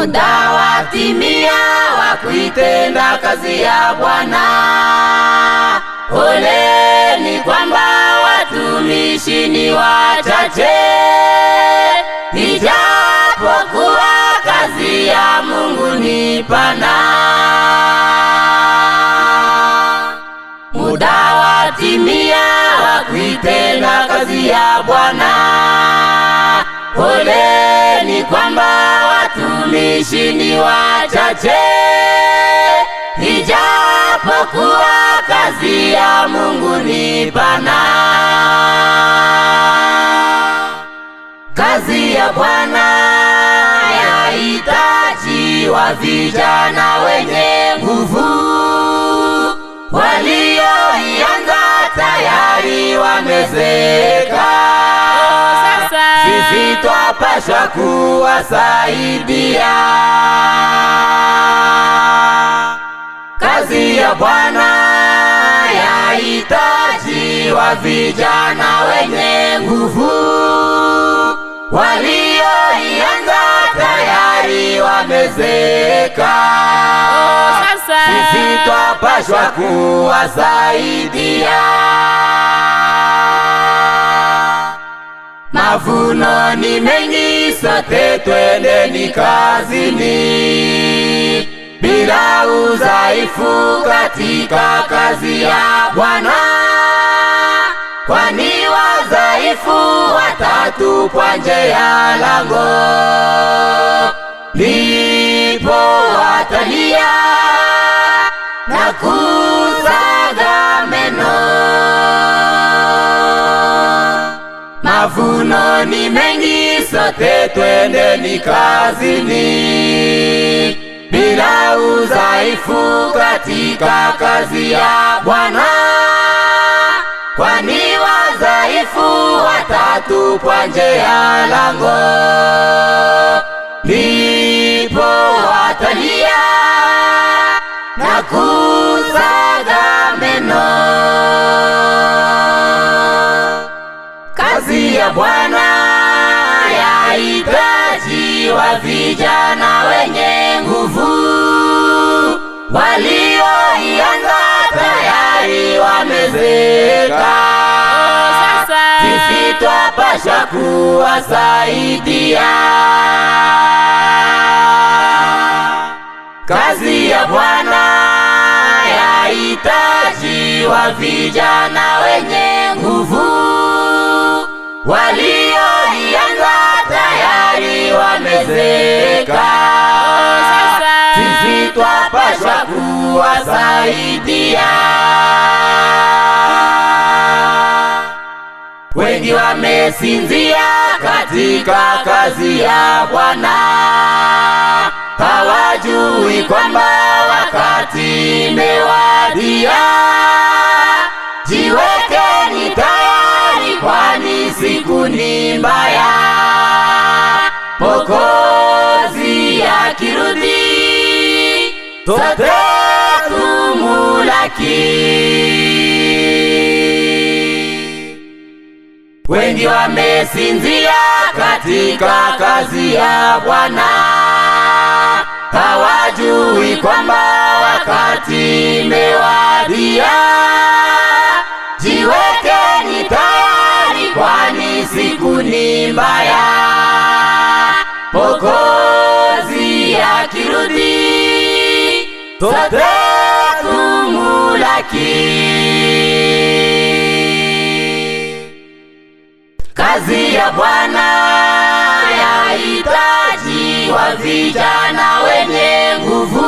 muda watimia wa kuitenda kazi ya Bwana. Oleni kwamba watumishi ni wachache, ijapokuwa kazi ya Mungu ni pana. Muda watimia wa kuitenda kazi ya Bwana. Oleni kwamba watumishi ni wachache, ijapokuwa kazi ya Mungu ni pana. Kazi ya Bwana yahitaji wa vijana wenye nguvu, walioianza tayari wamezeeka. Sisi twapaswa kuwasaidia. Kazi ya Bwana yahitaji wa vijana wenye nguvu, walioianza tayari wamezeeka. Sisi twapaswa kuwasaidia. Mavuno ni mengi, sote twendeni kazini, bila udhaifu katika kazi ya Bwana, kwani wadhaifu watatupwa nje ya lango, ndipo watalia na kusaga meno. Mavuno ni mengi, sote twendeni kazini, bila udhaifu katika kazi ya Bwana, kwani wadhaifu watatupwa nje ya lango, ndipo watalia na kusaga meno. Kazi ya Bwana yahitaji wa vijana wenye nguvu, walioianza tayari wamezeeka. Sisi twapaswa kuwasaidia. Kazi ya Bwana yahitaji wa vijana wenye nguvu, walioianza tayari wamezeeka. Sisi twapaswa kuwasaidia. Wengi wamesinzia katika kazi ya Bwana, hawajui kwamba wakati umewadia. Jiwekeni tayari, kwani siku ni mbaya. Mwokozi akirudi, sote tumulaki. Wengi wamesinzia katika kazi ya Bwana, hawajui kwamba wakati umewadia. Jiwekeni tayari, kwani siku ni mbaya. Mwokozi akirudi, sote tumulaki. Kazi ya Bwana yahitaji wa vijana wenye nguvu,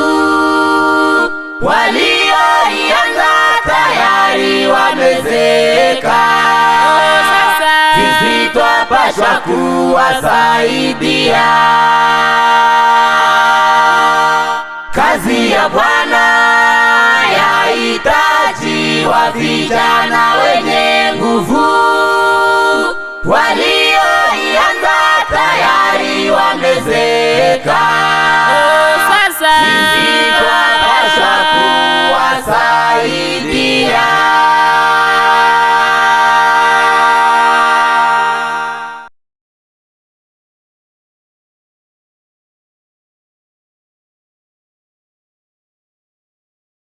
walioianza tayari wamezeeka. Sisi twapaswa kuwasaidia.